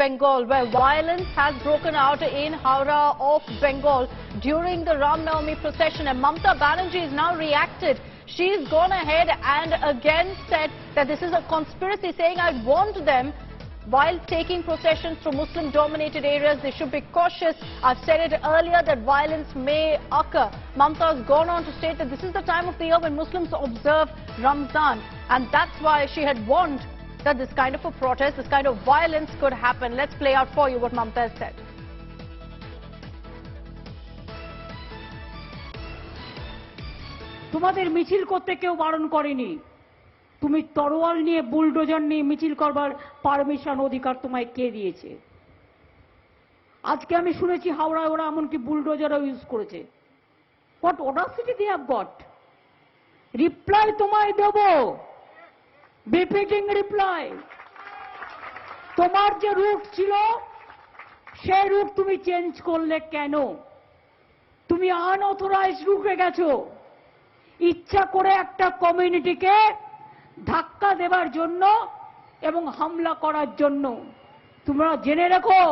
Bengal, where violence has broken out in Howrah of Bengal during the Ram Navami procession. And Mamata Banerjee has now reacted. She's gone ahead and again said that this is a conspiracy, saying I warned them while taking processions through Muslim-dominated areas, they should be cautious. I've said it earlier that violence may occur. Mamata has gone on to state that this is the time of the year when Muslims observe Ramzan, and that's why she had warned that this kind of a protest, this kind of violence could happen. Let's play out for you what Mamata has said. তোমাদের মিছিল করতে কেউ বারণ করেনি। তুমি তরোয়াল নিয়ে bulldozer নিয়ে মিছিল করবার পারমিশন অধিকার তোমায় কে দিয়েছে? আজকে আমি শুনেছি হাওড়ায় ওরা এমনকি বুলডোজারও ইউজ করেছে। What audacity they have got. Reply তোমায় দেব, রিপিটিং রিপ্লাই। তোমার যে রুট ছিল সেই রুট তুমি চেঞ্জ করলে কেন? তুমি আনঅথরাইজড রুটে গেছো ইচ্ছা করে একটা কমিউনিটিকে ধাক্কা দেবার জন্য এবং হামলা করার জন্য। তোমরা জেনে রাখো,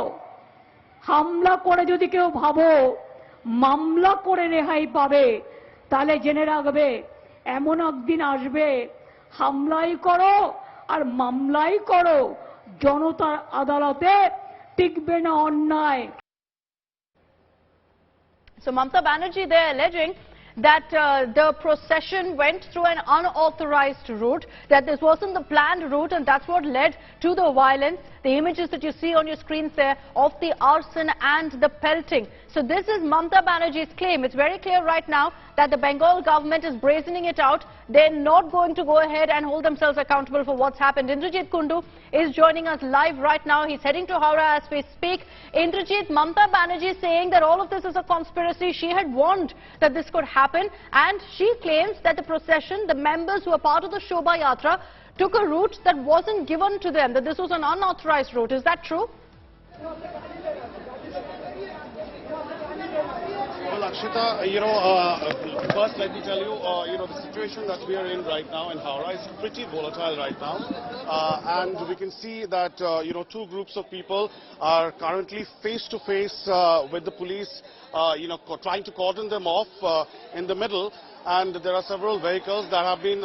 হামলা করে যদি কেউ ভাবো মামলা করে রেহাই পাবে, তাহলে জেনে রাখবে এমন একদিন আসবে হামলাই করো আর মামলাই করো, জনতার আদালতে টিকবে না অন্যায়। So Mamata Banerjee, they're alleging that the procession went through an unauthorized route, that this wasn't the planned route, and that's what led to the violence. The images that you see on your screens there of the arson and the pelting. So this is Mamata Banerjee's claim. It's very clear right now that the Bengal government is brazening it out. They're not going to go ahead and hold themselves accountable for what's happened. Indrajit Kundu is joining us live right now. He's heading to Howrah as we speak. Indrajit, Mamata Banerjee saying that all of this is a conspiracy. She had warned that this could happen, and she claims that the procession, the members who are part of the Shobha Yatra, took a route that wasn't given to them, that this was an unauthorized route. Is that true? Well, Akshita, first let me tell you, the situation that we are in right now in Howrah is pretty volatile right now. And we can see that, two groups of people are currently face to face with the police, trying to cordon them off in the middle. And there are several vehicles that have been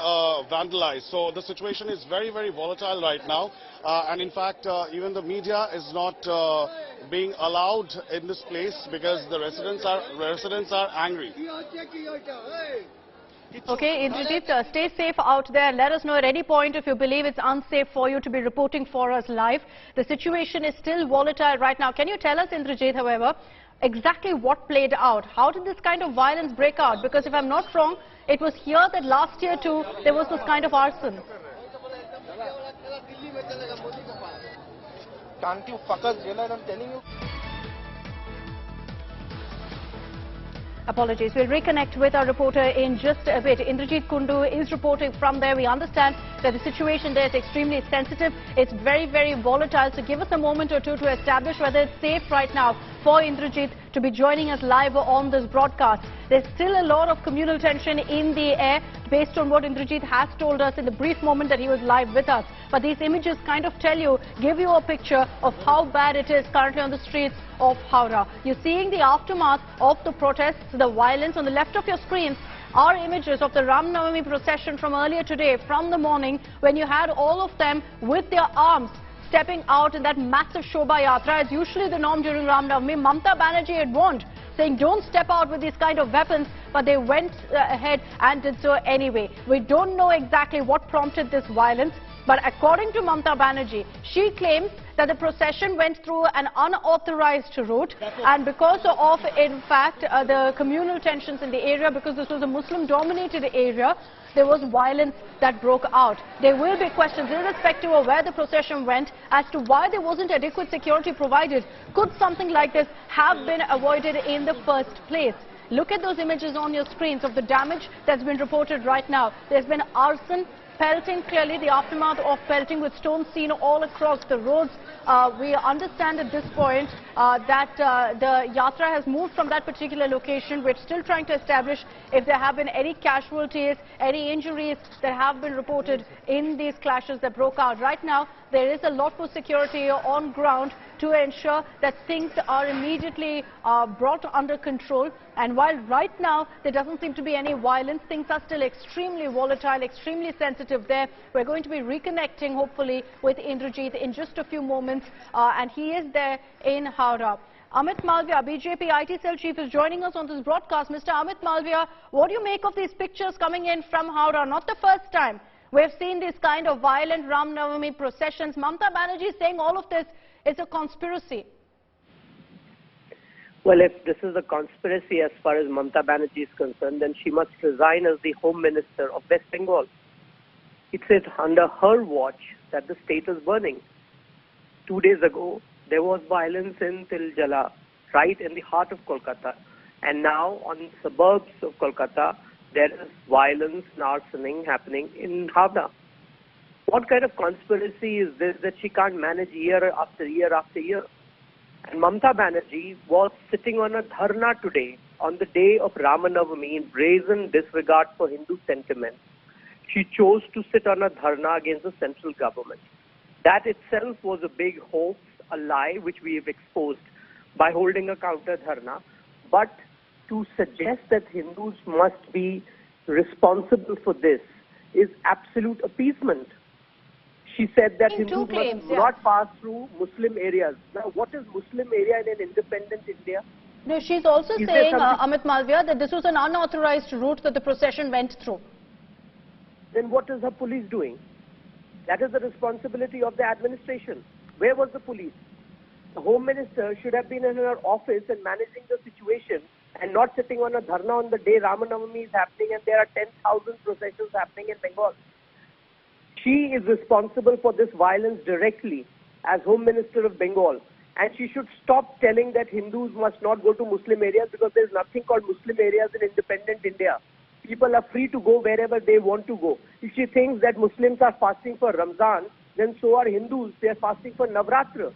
vandalized. So the situation is very, very volatile right now. And in fact, even the media is not being allowed in this place because the residents are angry. Okay, Indrajit, stay safe out there. Let us know at any point if you believe it's unsafe for you to be reporting for us live. The situation is still volatile right now. Can you tell us, Indrajit, however, exactly what played out? How did this kind of violence break out? Because if I'm not wrong, it was here that last year too there was this kind of arson. Can't you fuckers realize I'm telling you? Apologies. We'll reconnect with our reporter in just a bit. Indrajit Kundu is reporting from there. We understand that the situation there is extremely sensitive. It's very, very volatile. So give us a moment or two to establish whether it's safe right now for Indrajit to be joining us live on this broadcast. There's still a lot of communal tension in the air based on what Indrajit has told us in the brief moment that he was live with us. But these images kind of give you a picture of how bad it is currently on the streets of Howrah. You're seeing the aftermath of the protests, the violence. On the left of your screens are images of the Ram Navami procession from earlier today, from the morning, when you had all of them with their arms stepping out in that massive Shobha Yatra. As usually the norm during Ram Navami, Mamata Banerjee had warned, saying don't step out with these kind of weapons, but they went ahead and did so anyway. We don't know exactly what prompted this violence, but according to Mamata Banerjee, she claims that the procession went through an unauthorized route, and because of, in fact, the communal tensions in the area, because this was a Muslim-dominated area, there was violence that broke out. There will be questions, irrespective of where the procession went, as to why there wasn't adequate security provided. Could something like this have been avoided in the first place? Look at those images on your screens of the damage that's been reported right now. There's been arson, pelting, clearly the aftermath of pelting with stones seen all across the roads. We understand at this point that the Yatra has moved from that particular location. We're still trying to establish if there have been any casualties, any injuries that have been reported in these clashes that broke out. Right now, there is a lot more security on ground to ensure that things are immediately brought under control. And while right now there doesn't seem to be any violence, things are still extremely volatile, extremely sensitive there. We're going to be reconnecting hopefully with Indrajit in just a few moments, and he is there in Howrah. Amit Malviya, BJP IT Cell Chief, is joining us on this broadcast. Mr. Amit Malviya, what do you make of these pictures coming in from Howrah? Not the first time we've seen this kind of violent Ram Navami processions. Mamata Banerjee is saying all of this is a conspiracy. Well, if this is a conspiracy as far as Mamata Banerjee is concerned, then she must resign as the Home Minister of West Bengal. It is under her watch that the state is burning. 2 days ago, there was violence in Tiljala, right in the heart of Kolkata. And now, on suburbs of Kolkata, there is violence and arsoning happening in Howrah. What kind of conspiracy is this that she can't manage year after year after year? And Mamata Banerjee was sitting on a dharna today, on the day of Ram Navami, in brazen disregard for Hindu sentiments. She chose to sit on a dharna against the central government. That itself was a big hoax, a lie, which we have exposed by holding a counter dharna. But to suggest that Hindus must be responsible for this is absolute appeasement. She said that Hindus must not pass through Muslim areas. Now, what is Muslim area in an independent India? No, she's also saying, Amit Malviya, that this was an unauthorized route that the procession went through. Then what is her police doing? That is the responsibility of the administration. Where was the police? The Home Minister should have been in her office and managing the situation and not sitting on a dharna on the day Ram Navami is happening and there are 10,000 processions happening in Bengal. She is responsible for this violence directly as Home Minister of Bengal, and she should stop telling that Hindus must not go to Muslim areas, because there is nothing called Muslim areas in independent India. People are free to go wherever they want to go. If she thinks that Muslims are fasting for Ramzan, then so are Hindus. They are fasting for Navratra.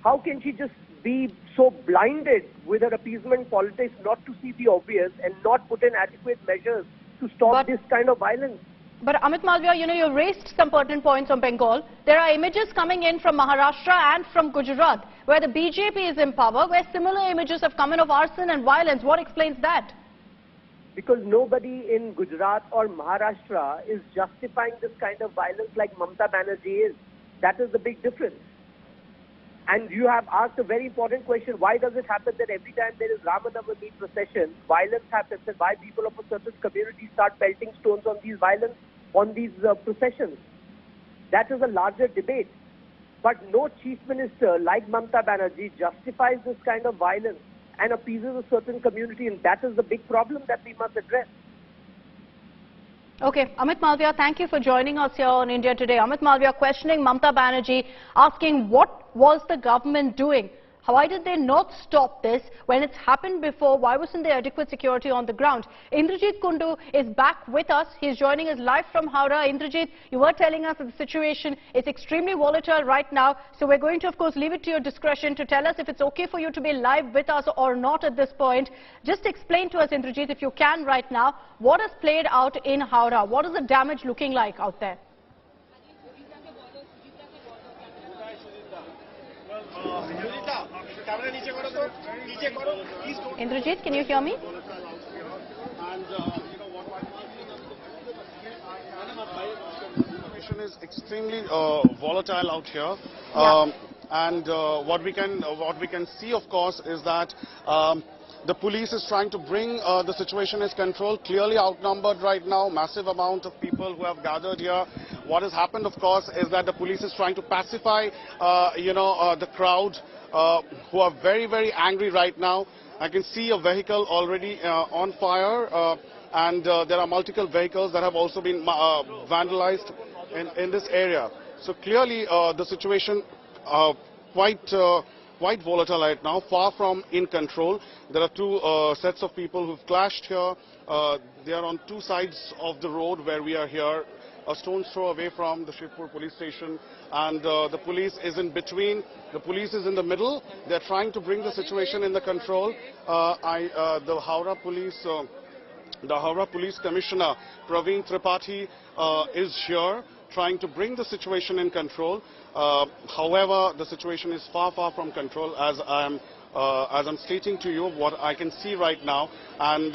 How can she just be so blinded with her appeasement politics not to see the obvious and not put in adequate measures to stop this kind of violence? But Amit Malviya, you raised some pertinent points on Bengal. There are images coming in from Maharashtra and from Gujarat, where the BJP is in power, where similar images have come in of arson and violence. What explains that? Because nobody in Gujarat or Maharashtra is justifying this kind of violence like Mamata Banerjee is. That is the big difference. And you have asked a very important question. Why does it happen that every time there is Ram Navami procession, violence happens, and why people of a certain community start pelting stones on these processions? That is a larger debate. But no chief minister like Mamata Banerjee justifies this kind of violence and appeases a certain community, and that is the big problem that we must address. Okay, Amit Malviya, thank you for joining us here on India Today. Amit Malviya questioning Mamata Banerjee, asking what was the government doing? Why did they not stop this when it's happened before? Why wasn't there adequate security on the ground? Indrajit Kundu is back with us. He's joining us live from Howrah. Indrajit, you were telling us that the situation is extremely volatile right now. So we're going to, of course, leave it to your discretion to tell us if it's okay for you to be live with us or not at this point. Just explain to us, Indrajit, if you can right now, what has played out in Howrah? What is the damage looking like out there? Indrajit, can you hear me? Situation is extremely volatile out here, and what we can see, of course, is that the police is trying to bring the situation is controlled. Clearly outnumbered right now, massive amount of people who have gathered here. What has happened, of course, is that the police is trying to pacify, the crowd who are very, very angry right now. I can see a vehicle already on fire, and there are multiple vehicles that have also been vandalized in this area. So clearly the situation quite volatile right now, far from in control. There are two sets of people who've clashed here. They are on two sides of the road where we are here, a stone's throw away from the Shivpur police station, and the police is in between. The police is in the middle. They're trying to bring the situation in the control. The Howrah Police Commissioner Praveen Tripathi is here. trying to bring the situation in control. However, the situation is far from control, as I'm stating to you what I can see right now, and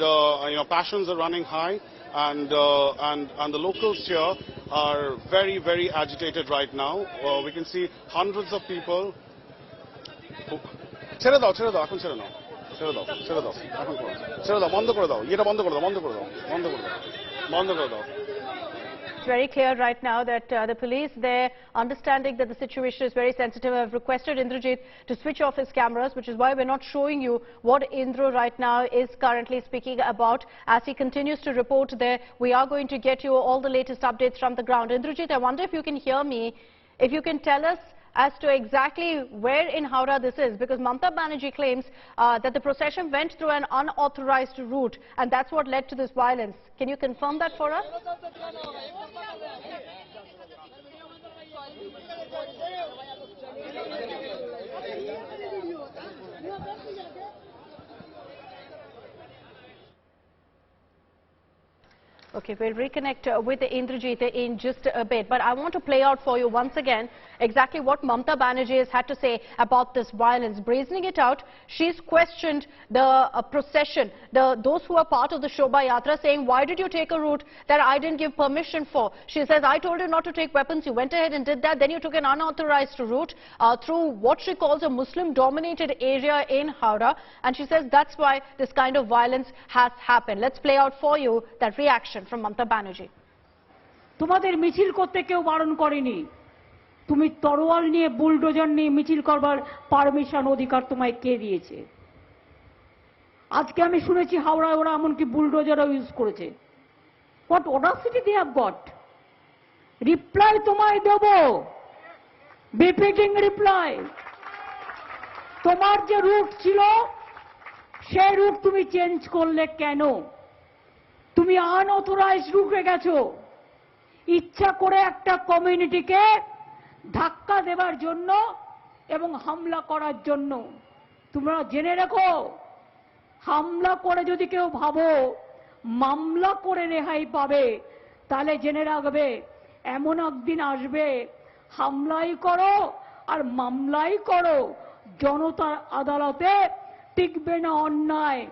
passions are running high, and the locals here are very agitated right now. We can see hundreds of people. ছেড়ে দাও এখন ছেড়ে দাও এখন ছেড়ে দাও বন্ধ করে দাও এটা বন্ধ করে দাও It's very clear right now that the police, they're understanding that the situation is very sensitive, have requested Indrajit to switch off his cameras, which is why we're not showing you what Indra right now is currently speaking about. As he continues to report there, we are going to get you all the latest updates from the ground. Indrajit, I wonder if you can hear me, if you can tell us as to exactly where in Howrah this is, because Mamata Banerjee claims that the procession went through an unauthorized route, and that's what led to this violence. Can you confirm that for us? Okay, we'll reconnect with Indrajit in just a bit. But I want to play out for you once again exactly what Mamata Banerjee has had to say about this violence. Brazening it out, she's questioned the procession, those who are part of the Shobha Yatra, saying, why did you take a route that I didn't give permission for? She says, I told you not to take weapons, you went ahead and did that, then you took an unauthorized route through what she calls a Muslim-dominated area in Howrah, and she says that's why this kind of violence has happened. Let's play out for you that reaction from Mamata Banerjee. তোমাদের মিছিল করতে কেউ বারণ করেনি, তুমি তরোয়াল নিয়ে bulldozer নিয়ে মিছিল করবার পারমিশন অধিকার তোমায় কে দিয়েছে? আজকে আমি শুনেছি হাওড়ায় ওরা এমনকি বুলডোজারও ইউজ করেছে। What audacity they have got. Reply তোমায় দেব, বিপিটিং রিপ্লাই। তোমার যে রুট ছিল সেই রুট তুমি চেঞ্জ করলে কেন? তুমি আনঅথরাইজড রুটে গেছো, ইচ্ছা করে একটা কমিউনিটিকে ধাক্কা দেবার জন্য এবং হামলা করার জন্য। তোমরা জেনে রাখো, হামলা করে যদি কেউ ভাবো মামলা করে রেহাই পাবে, তাহলে জেনে রাখবে এমন একদিন আসবে হামলাই করো আর মামলাই করো, জনতার আদালতে টিকবে না অন্যায়।